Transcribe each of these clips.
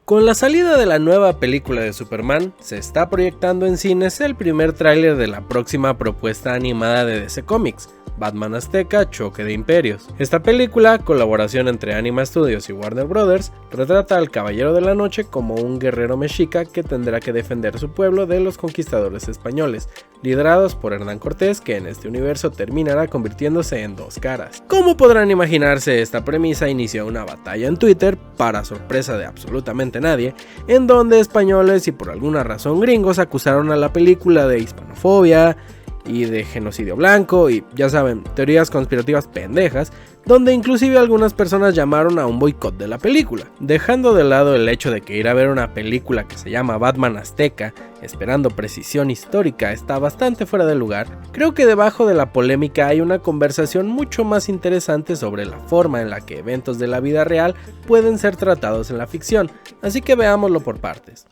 Con la salida de la nueva película de Superman, se está proyectando en cines el primer tráiler de la próxima propuesta animada de DC Comics, Batman Azteca: Choque de Imperios. Esta película, colaboración entre Anima Studios y Warner Bros., retrata al Caballero de la Noche como un guerrero mexica que tendrá que defender su pueblo de los conquistadores españoles, liderados por Hernán Cortés, que en este universo terminará convirtiéndose en Dos Caras. Como podrán imaginarse, esta premisa inició una batalla en Twitter, para sorpresa de absolutamente nadie, en donde españoles y por alguna razón gringos acusaron a la película de hispanofobia y de genocidio blanco y ya saben, teorías conspirativas pendejas, donde inclusive algunas personas llamaron a un boicot de la película. Dejando de lado el hecho de que ir a ver una película que se llama Batman Azteca, esperando precisión histórica, está bastante fuera de lugar, creo que debajo de la polémica hay una conversación mucho más interesante sobre la forma en la que eventos de la vida real pueden ser tratados en la ficción, así que veámoslo por partes.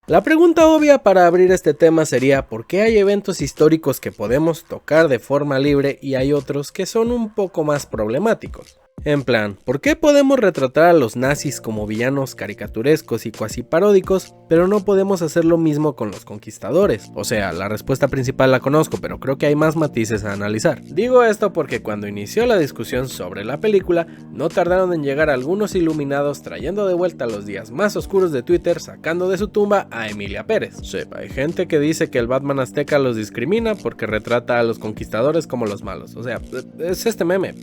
La pregunta obvia para abrir este tema sería ¿por qué hay eventos históricos que podemos tocar de forma libre y hay otros que son un poco más problemáticos? En plan, ¿por qué podemos retratar a los nazis como villanos caricaturescos y cuasi paródicos, pero no podemos hacer lo mismo con los conquistadores? O sea, la respuesta principal la conozco, pero creo que hay más matices a analizar. Digo esto porque cuando inició la discusión sobre la película, no tardaron en llegar algunos iluminados trayendo de vuelta los días más oscuros de Twitter, sacando de su tumba a Emilia Pérez. Sí, hay gente que dice que el Batman Azteca los discrimina porque retrata a los conquistadores como los malos. O sea, es este meme.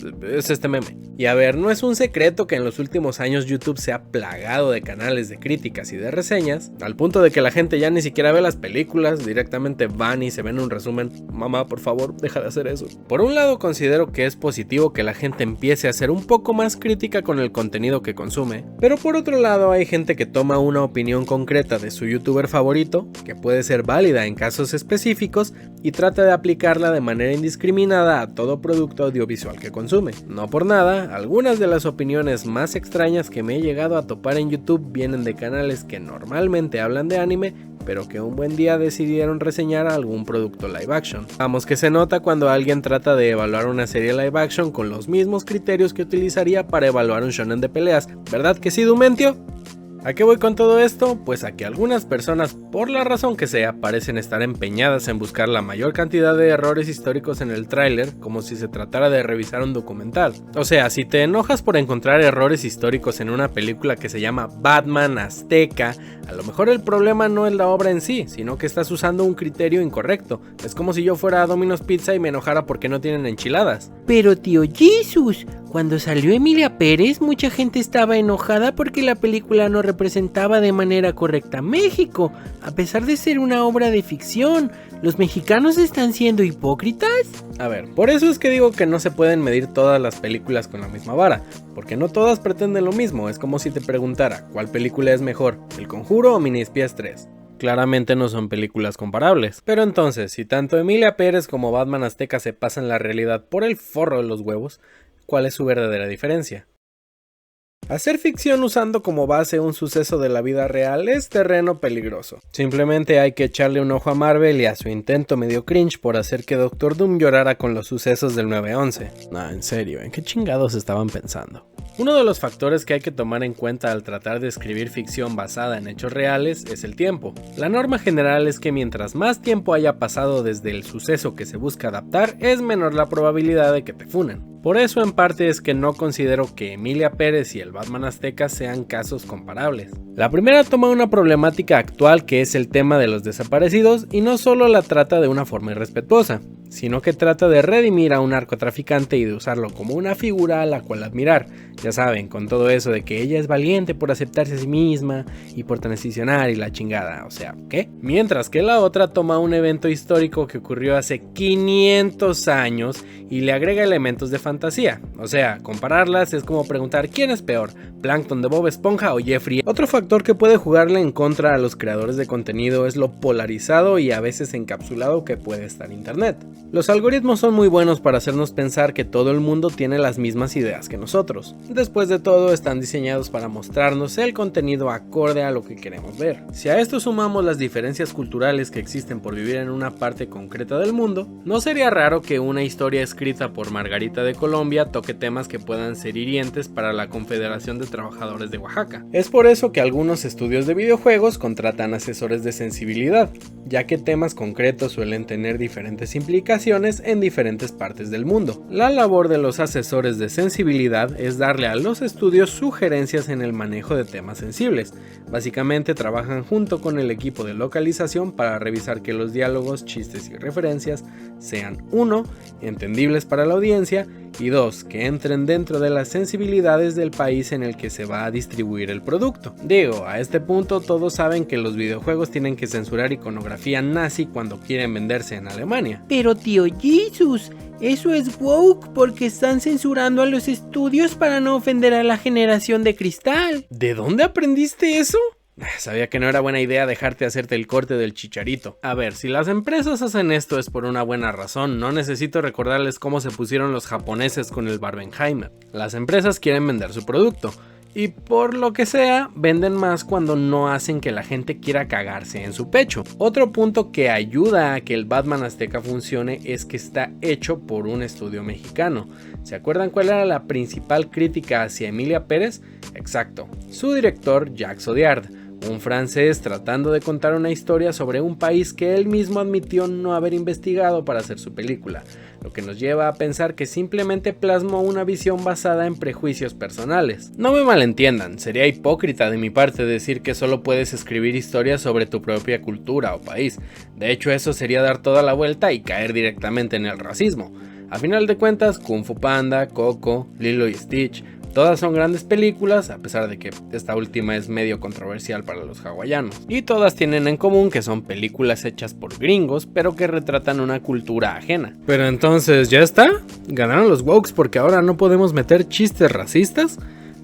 Y a ver, no es un secreto que en los últimos años YouTube se ha plagado de canales de críticas y de reseñas, al punto de que la gente ya ni siquiera ve las películas, directamente van y se ven un resumen. Mamá, por favor, deja de hacer eso. Por un lado, considero que es positivo que la gente empiece a ser un poco más crítica con el contenido que consume, pero por otro lado hay gente que toma una opinión concreta de su youtuber favorito, que puede ser válida en casos específicos, y trata de aplicarla de manera indiscriminada a todo producto audiovisual que consume. No por nada, algunas de las opiniones más extrañas que me he llegado a topar en YouTube vienen de canales que normalmente hablan de anime, pero que un buen día decidieron reseñar algún producto live action. Vamos, que se nota cuando alguien trata de evaluar una serie live action con los mismos criterios que utilizaría para evaluar un shonen de peleas, ¿verdad que sí, Dumentio? ¿A qué voy con todo esto? Pues a que algunas personas, por la razón que sea, parecen estar empeñadas en buscar la mayor cantidad de errores históricos en el tráiler, como si se tratara de revisar un documental. O sea, si te enojas por encontrar errores históricos en una película que se llama Batman Azteca, a lo mejor el problema no es la obra en sí, sino que estás usando un criterio incorrecto. Es como si yo fuera a Domino's Pizza y me enojara porque no tienen enchiladas. Pero tío Jesus, cuando salió Emilia Pérez, mucha gente estaba enojada porque la película no representaba de manera correcta México, a pesar de ser una obra de ficción. ¿Los mexicanos están siendo hipócritas? A ver, por eso es que digo que no se pueden medir todas las películas con la misma vara, porque no todas pretenden lo mismo. Es como si te preguntara, ¿cuál película es mejor, El Conjuro o Miniespías 3? Claramente no son películas comparables. Pero entonces, si tanto Emilia Pérez como Batman Azteca se pasan la realidad por el forro de los huevos, ¿cuál es su verdadera diferencia? Hacer ficción usando como base un suceso de la vida real es terreno peligroso. Simplemente hay que echarle un ojo a Marvel y a su intento medio cringe por hacer que Doctor Doom llorara con los sucesos del 9/11. No, en serio, ¿en qué chingados estaban pensando? Uno de los factores que hay que tomar en cuenta al tratar de escribir ficción basada en hechos reales es el tiempo. La norma general es que mientras más tiempo haya pasado desde el suceso que se busca adaptar, es menor la probabilidad de que te funen. Por eso en parte es que no considero que Emilia Pérez y el Batman Azteca sean casos comparables. La primera toma una problemática actual que es el tema de los desaparecidos y no solo la trata de una forma irrespetuosa, sino que trata de redimir a un narcotraficante y de usarlo como una figura a la cual admirar. Ya saben, con todo eso de que ella es valiente por aceptarse a sí misma y por transicionar y la chingada, o sea, ¿qué? Mientras que la otra toma un evento histórico que ocurrió hace 500 años y le agrega elementos de fantasía. O sea, compararlas es como preguntar ¿quién es peor? ¿Plankton de Bob Esponja o Jeffrey? Otro factor que puede jugarle en contra a los creadores de contenido es lo polarizado y a veces encapsulado que puede estar internet. Los algoritmos son muy buenos para hacernos pensar que todo el mundo tiene las mismas ideas que nosotros. Después de todo, están diseñados para mostrarnos el contenido acorde a lo que queremos ver. Si a esto sumamos las diferencias culturales que existen por vivir en una parte concreta del mundo, no sería raro que una historia escrita por Margarita de Colombia toque temas que puedan ser hirientes para la Confederación de Trabajadores de Oaxaca. Es por eso que algunos estudios de videojuegos contratan asesores de sensibilidad, ya que temas concretos suelen tener diferentes implicaciones en diferentes partes del mundo. La labor de los asesores de sensibilidad es darle a los estudios sugerencias en el manejo de temas sensibles. Básicamente trabajan junto con el equipo de localización para revisar que los diálogos, chistes y referencias sean 1. Entendibles para la audiencia y 2. Que entren dentro de las sensibilidades del país en el que se va a distribuir el producto. Digo, a este punto todos saben que los videojuegos tienen que censurar iconografía nazi cuando quieren venderse en Alemania. Pero tío Jesus, eso es woke porque están censurando a los estudios para no ofender a la generación de cristal. ¿De dónde aprendiste eso? Sabía que no era buena idea dejarte hacerte el corte del chicharito. A ver, si las empresas hacen esto es por una buena razón, no necesito recordarles cómo se pusieron los japoneses con el Barbenheimer. Las empresas quieren vender su producto. Y por lo que sea, venden más cuando no hacen que la gente quiera cagarse en su pecho. Otro punto que ayuda a que el Batman Azteca funcione es que está hecho por un estudio mexicano. ¿Se acuerdan cuál era la principal crítica hacia Emilia Pérez? Exacto, su director Jacques Audiard, un francés tratando de contar una historia sobre un país que él mismo admitió no haber investigado para hacer su película, lo que nos lleva a pensar que simplemente plasmó una visión basada en prejuicios personales. No me malentiendan, sería hipócrita de mi parte decir que solo puedes escribir historias sobre tu propia cultura o país. De hecho, eso sería dar toda la vuelta y caer directamente en el racismo. A final de cuentas, Kung Fu Panda, Coco, Lilo y Stitch, todas son grandes películas, a pesar de que esta última es medio controversial para los hawaianos. Y todas tienen en común que son películas hechas por gringos, pero que retratan una cultura ajena. Pero entonces, ¿ya está? ¿Ganaron los wokes porque ahora no podemos meter chistes racistas?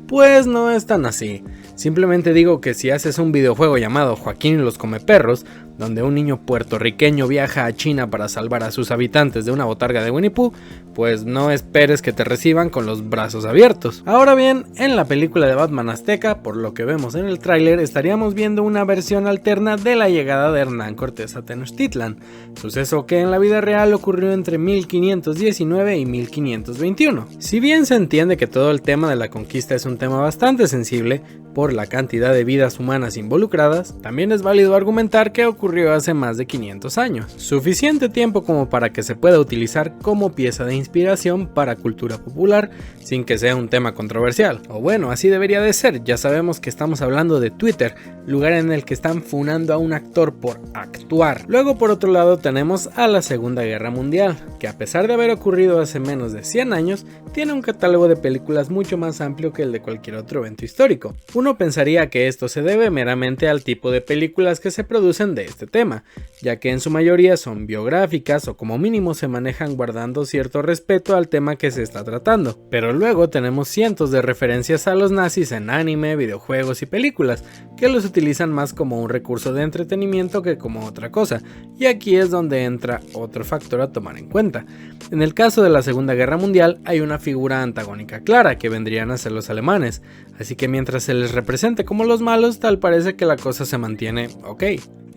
Pues no es tan así. Simplemente digo que si haces un videojuego llamado Joaquín y los Comeperros, donde un niño puertorriqueño viaja a China para salvar a sus habitantes de una botarga de Winnie Pooh, pues no esperes que te reciban con los brazos abiertos. Ahora bien, en la película de Batman Azteca, por lo que vemos en el tráiler, estaríamos viendo una versión alterna de la llegada de Hernán Cortés a Tenochtitlan, suceso que en la vida real ocurrió entre 1519 y 1521. Si bien se entiende que todo el tema de la conquista es un tema bastante sensible, por la cantidad de vidas humanas involucradas, también es válido argumentar que ocurrió hace más de 500 años, suficiente tiempo como para que se pueda utilizar como pieza de inspiración para cultura popular sin que sea un tema controversial. O bueno, así debería de ser, ya sabemos que estamos hablando de Twitter, lugar en el que están funando a un actor por actuar. Luego por otro lado tenemos a la Segunda Guerra Mundial, que a pesar de haber ocurrido hace menos de 100 años, tiene un catálogo de películas mucho más amplio que el de cualquier otro evento histórico. Uno pensaría que esto se debe meramente al tipo de películas que se producen de este tema, ya que en su mayoría son biográficas o como mínimo se manejan guardando cierto respeto al tema que se está tratando. Pero luego tenemos cientos de referencias a los nazis en anime, videojuegos y películas, que los utilizan más como un recurso de entretenimiento que como otra cosa, y aquí es donde entra otro factor a tomar en cuenta. En el caso de la Segunda Guerra Mundial hay una figura antagónica clara, que vendrían a ser los alemanes, así que mientras se les represente como los malos, tal parece que la cosa se mantiene ok.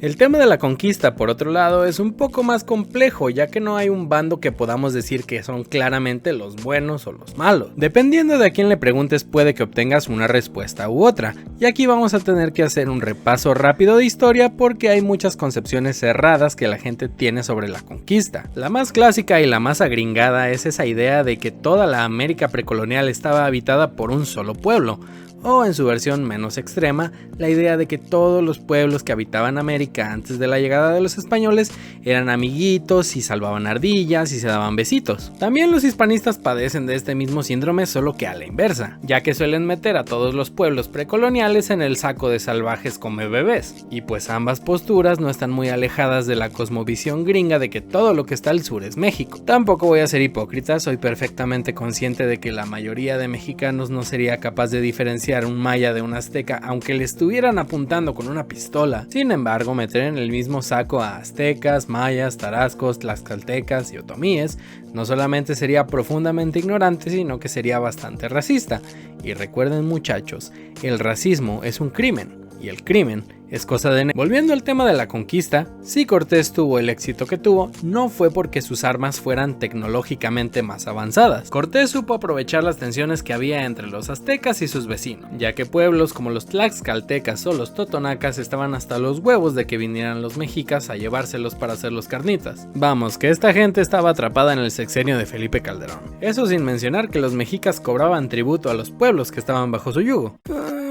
El tema de la conquista, por otro lado, es un poco más complejo, ya que no hay un bando que podamos decir que son claramente los buenos o los malos. Dependiendo de a quién le preguntes, puede que obtengas una respuesta u otra, y aquí vamos a tener que hacer un repaso rápido de historia porque hay muchas concepciones cerradas que la gente tiene sobre la conquista. La más clásica y la más agringada es esa idea de que toda la América precolonial estaba habitada por un solo pueblo, o en su versión menos extrema, la idea de que todos los pueblos que habitaban América antes de la llegada de los españoles eran amiguitos y salvaban ardillas y se daban besitos. También los hispanistas padecen de este mismo síndrome, solo que a la inversa, ya que suelen meter a todos los pueblos precoloniales en el saco de salvajes come bebés, y pues ambas posturas no están muy alejadas de la cosmovisión gringa de que todo lo que está al sur es México. Tampoco voy a ser hipócrita, soy perfectamente consciente de que la mayoría de mexicanos no sería capaz de diferenciar diferenciar un maya de un azteca aunque le estuvieran apuntando con una pistola. Sin embargo, meter en el mismo saco a aztecas, mayas, tarascos, tlaxcaltecas y otomíes no solamente sería profundamente ignorante, sino que sería bastante racista. Y recuerden, muchachos, el racismo es un crimen, y el crimen es cosa de... Volviendo al tema de la conquista, si Cortés tuvo el éxito que tuvo, no fue porque sus armas fueran tecnológicamente más avanzadas. Cortés supo aprovechar las tensiones que había entre los aztecas y sus vecinos, ya que pueblos como los tlaxcaltecas o los totonacas estaban hasta los huevos de que vinieran los mexicas a llevárselos para hacerlos carnitas. Vamos, que esta gente estaba atrapada en el sexenio de Felipe Calderón. Eso sin mencionar que los mexicas cobraban tributo a los pueblos que estaban bajo su yugo.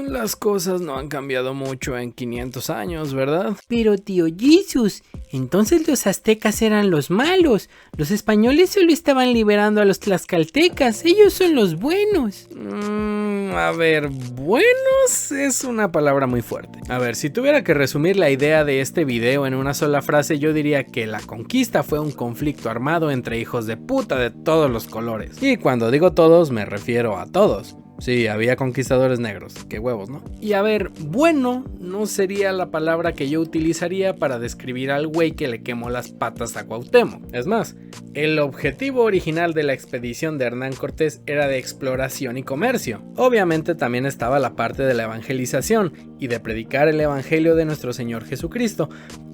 Las cosas no han cambiado mucho en 500 años, ¿verdad? Pero tío Jesus, entonces los aztecas eran los malos. Los españoles solo estaban liberando a los tlaxcaltecas. Ellos son los buenos. A ver, buenos es una palabra muy fuerte. A ver, si tuviera que resumir la idea de este video en una sola frase, yo diría que la conquista fue un conflicto armado entre hijos de puta de todos los colores. Y cuando digo todos, me refiero a todos. Sí, había conquistadores negros, qué huevos, ¿no? Y a ver, bueno no sería la palabra que yo utilizaría para describir al güey que le quemó las patas a Cuauhtémoc. Es más, el objetivo original de la expedición de Hernán Cortés era de exploración y comercio. Obviamente también estaba la parte de la evangelización y de predicar el evangelio de nuestro Señor Jesucristo.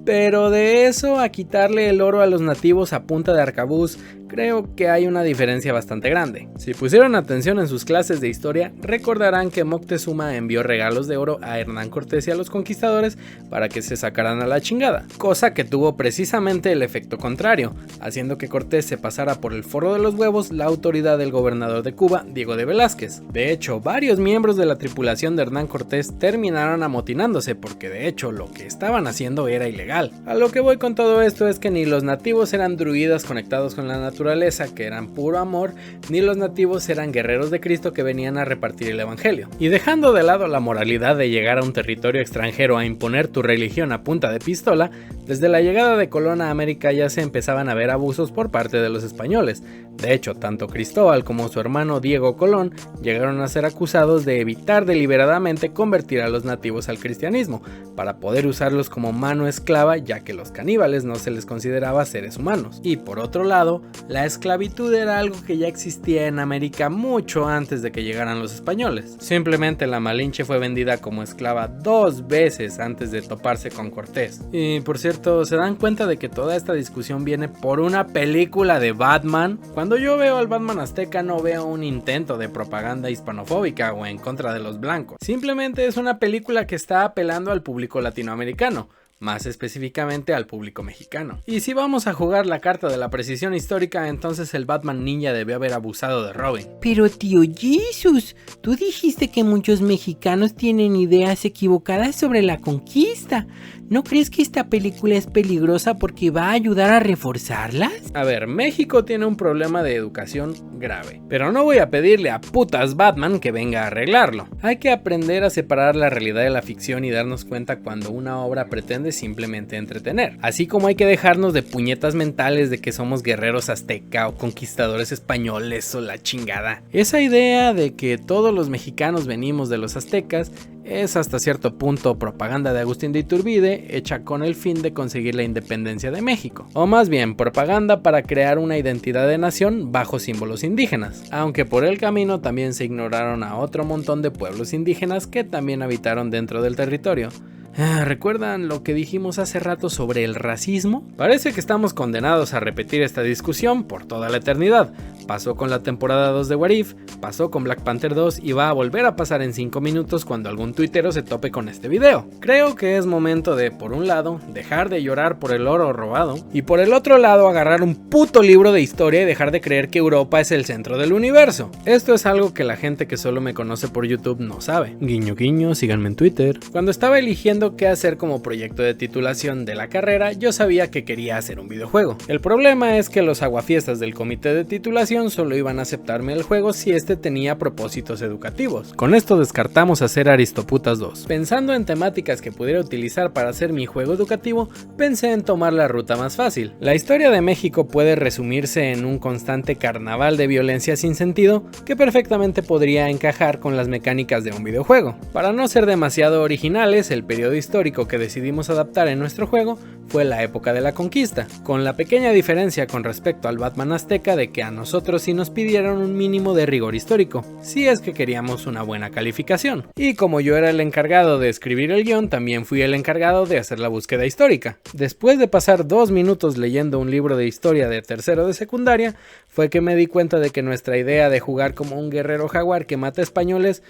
Pero de eso a quitarle el oro a los nativos a punta de arcabuz, creo que hay una diferencia bastante grande. Si pusieron atención en sus clases de historia, recordarán que Moctezuma envió regalos de oro a Hernán Cortés y a los conquistadores para que se sacaran a la chingada, cosa que tuvo precisamente el efecto contrario, haciendo que Cortés se pasara por el forro de los huevos la autoridad del gobernador de Cuba, Diego de Velázquez. De hecho, varios miembros de la tripulación de Hernán Cortés terminaron amotinándose porque de hecho lo que estaban haciendo era ilegal. A lo que voy con todo esto es que ni los nativos eran druidas conectados con la naturaleza, que eran puro amor, ni los nativos eran guerreros de Cristo que venían a repartir el evangelio. Y dejando de lado la moralidad de llegar a un territorio extranjero a imponer tu religión a punta de pistola, desde la llegada de Colón a América ya se empezaban a ver abusos por parte de los españoles. De hecho, tanto Cristóbal como su hermano Diego Colón llegaron a ser acusados de evitar deliberadamente convertir a los nativos al cristianismo, para poder usarlos como mano esclava, ya que los caníbales no se les consideraba seres humanos. Y por otro lado, la esclavitud era algo que ya existía en América mucho antes de que llegaran los españoles. Simplemente la Malinche fue vendida como esclava 2 veces antes de toparse con Cortés. Y por cierto, ¿se dan cuenta de que toda esta discusión viene por una película de Batman? Cuando yo veo al Batman azteca no veo un intento de propaganda hispanofóbica o en contra de los blancos. Simplemente es una película que está apelando al público latinoamericano, más específicamente al público mexicano. Y si vamos a jugar la carta de la precisión histórica, entonces el Batman ninja debió haber abusado de Robin. Pero tío Jesus, tú dijiste que muchos mexicanos tienen ideas equivocadas sobre la conquista. ¿No crees que esta película es peligrosa porque va a ayudar a reforzarlas? A ver, México tiene un problema de educación grave, pero no voy a pedirle a putas Batman que venga a arreglarlo. Hay que aprender a separar la realidad de la ficción y darnos cuenta cuando una obra pretende simplemente entretener, así como hay que dejarnos de puñetas mentales de que somos guerreros azteca o conquistadores españoles o la chingada. Esa idea de que todos los mexicanos venimos de los aztecas es hasta cierto punto propaganda de Agustín de Iturbide hecha con el fin de conseguir la independencia de México, o más bien propaganda para crear una identidad de nación bajo símbolos indígenas, aunque por el camino también se ignoraron a otro montón de pueblos indígenas que también habitaron dentro del territorio. ¿Recuerdan lo que dijimos hace rato sobre el racismo? Parece que estamos condenados a repetir esta discusión por toda la eternidad. Pasó con la temporada 2 de What If, pasó con Black Panther 2 y va a volver a pasar en 5 minutos cuando algún tuitero se tope con este video. Creo que es momento de, por un lado, dejar de llorar por el oro robado y por el otro lado agarrar un puto libro de historia y dejar de creer que Europa es el centro del universo. Esto es algo que la gente que solo me conoce por YouTube no sabe. Guiño guiño, síganme en Twitter. Cuando estaba eligiendo qué hacer como proyecto de titulación de la carrera, yo sabía que quería hacer un videojuego. El problema es que los aguafiestas del comité de titulación ocasión solo iban a aceptarme el juego si este tenía propósitos educativos. Con esto descartamos hacer Aristoputas 2. Pensando en temáticas que pudiera utilizar para hacer mi juego educativo, pensé en tomar la ruta más fácil. La historia de México puede resumirse en un constante carnaval de violencia sin sentido que perfectamente podría encajar con las mecánicas de un videojuego. Para no ser demasiado originales, el periodo histórico que decidimos adaptar en nuestro juego fue la época de la conquista, con la pequeña diferencia con respecto al Batman azteca de que a nosotros sí nos pidieron un mínimo de rigor histórico, si es que queríamos una buena calificación. Y como yo era el encargado de escribir el guión, también fui el encargado de hacer la búsqueda histórica. Después de pasar 2 minutos leyendo un libro de historia de tercero de secundaria, fue que me di cuenta de que nuestra idea de jugar como un guerrero jaguar que mata españoles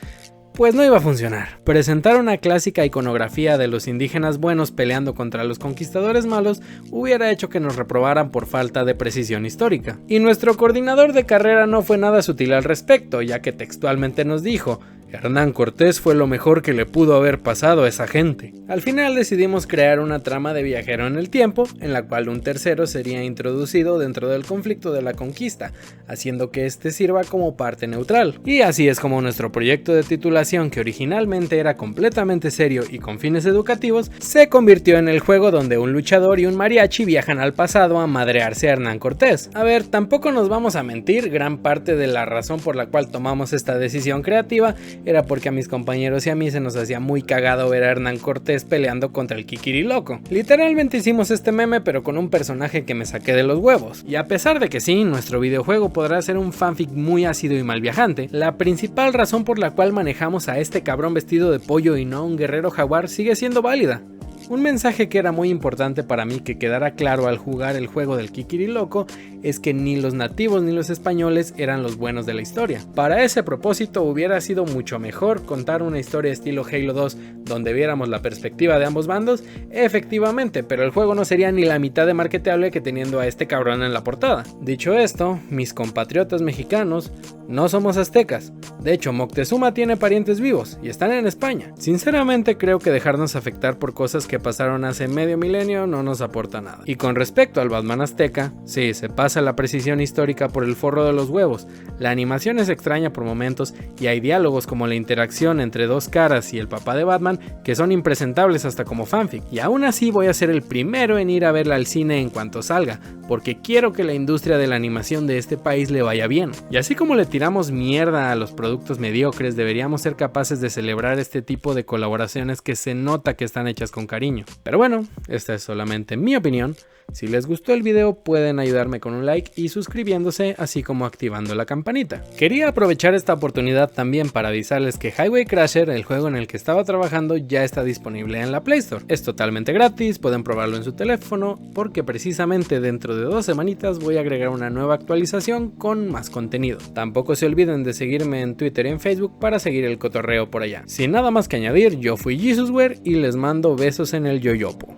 pues no iba a funcionar. Presentar una clásica iconografía de los indígenas buenos peleando contra los conquistadores malos hubiera hecho que nos reprobaran por falta de precisión histórica. Y nuestro coordinador de carrera no fue nada sutil al respecto, ya que textualmente nos dijo: Hernán Cortés fue lo mejor que le pudo haber pasado a esa gente. Al final decidimos crear una trama de viajero en el tiempo, en la cual un tercero sería introducido dentro del conflicto de la conquista, haciendo que este sirva como parte neutral. Y así es como nuestro proyecto de titulación, que originalmente era completamente serio y con fines educativos, se convirtió en el juego donde un luchador y un mariachi viajan al pasado a madrearse a Hernán Cortés. A ver, tampoco nos vamos a mentir, gran parte de la razón por la cual tomamos esta decisión creativa era porque a mis compañeros y a mí se nos hacía muy cagado ver a Hernán Cortés peleando contra el Kikiri Loco. Literalmente hicimos este meme pero con un personaje que me saqué de los huevos. Y a pesar de que sí, nuestro videojuego podrá ser un fanfic muy ácido y mal viajante, la principal razón por la cual manejamos a este cabrón vestido de pollo y no a un guerrero jaguar sigue siendo válida. Un mensaje que era muy importante para mí que quedara claro al jugar el juego del Kikiri Loco es que ni los nativos ni los españoles eran los buenos de la historia. Para ese propósito hubiera sido mucho mejor contar una historia estilo Halo 2 donde viéramos la perspectiva de ambos bandos, efectivamente, pero el juego no sería ni la mitad de marketeable que teniendo a este cabrón en la portada. Dicho esto, mis compatriotas mexicanos, no somos aztecas. De hecho, Moctezuma tiene parientes vivos y están en España. Sinceramente creo que dejarnos afectar por cosas que pasaron hace medio milenio no nos aporta nada. Y con respecto al Batman azteca, sí, se pasa la precisión histórica por el forro de los huevos, la animación es extraña por momentos y hay diálogos como la interacción entre Dos Caras y el papá de Batman que son impresentables hasta como fanfic. Y aún así voy a ser el primero en ir a verla al cine en cuanto salga, porque quiero que la industria de la animación de este país le vaya bien. Y así como le tiramos mierda a los productos mediocres, deberíamos ser capaces de celebrar este tipo de colaboraciones que se nota que están hechas con cariño. Pero bueno, esta es solamente mi opinión. Si les gustó el video pueden ayudarme con un like y suscribiéndose, así como activando la campanita. Quería aprovechar esta oportunidad también para avisarles que Highway Crasher, el juego en el que estaba trabajando, ya está disponible en la Play Store. Es totalmente gratis, pueden probarlo en su teléfono, porque precisamente dentro de 2 semanitas voy a agregar una nueva actualización con más contenido. Tampoco se olviden de seguirme en Twitter y en Facebook para seguir el cotorreo por allá. Sin nada más que añadir, yo fui Jesusware y les mando besos en el yoyopo.